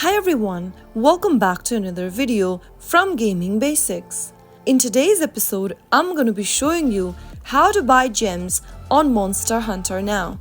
Hi everyone, welcome back to another video from Gaming Basics. In today's episode, I'm going to be showing you how to buy gems on Monster Hunter Now.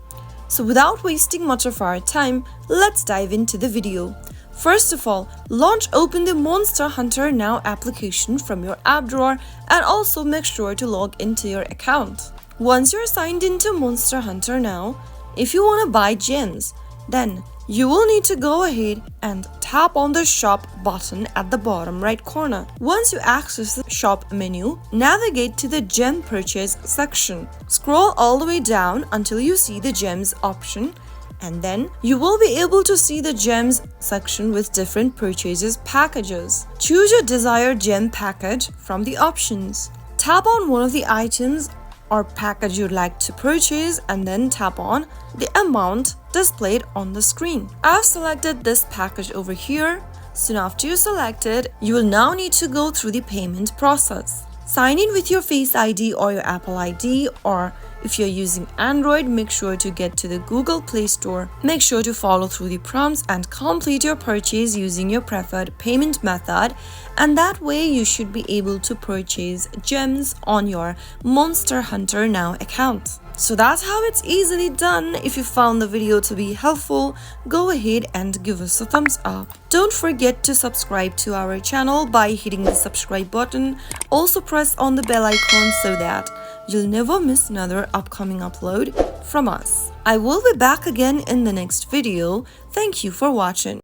So without wasting much of our time, let's dive into the video. First of all, open the Monster Hunter Now application from your app drawer and also make sure to log into your account. Once you're signed into Monster Hunter Now, if you want to buy gems, then you will need to go ahead and tap on the shop button at the bottom right corner. Once you access the shop menu, navigate to the gem purchase section. Scroll all the way down until you see the gems option, and then you will be able to see the gems section with different purchases packages. Choose your desired gem package from the options. Tap on one of the items or package you'd like to purchase and then tap on the amount displayed on the screen. I've selected this package over here. Soon after you select it, you will now need to go through the payment process. Sign in with your Face ID or your Apple ID, or if you're using Android, make sure to get to the Google Play Store. Make sure to follow through the prompts and complete your purchase using your preferred payment method, and that way you should be able to purchase gems on your Monster Hunter Now account. So that's how it's easily done. If you found the video to be helpful, go ahead and give us a thumbs up. Don't forget to subscribe to our channel by hitting the subscribe button. Also press on the bell icon so that you'll never miss another upcoming upload from us. I will be back again in the next video. Thank you for watching.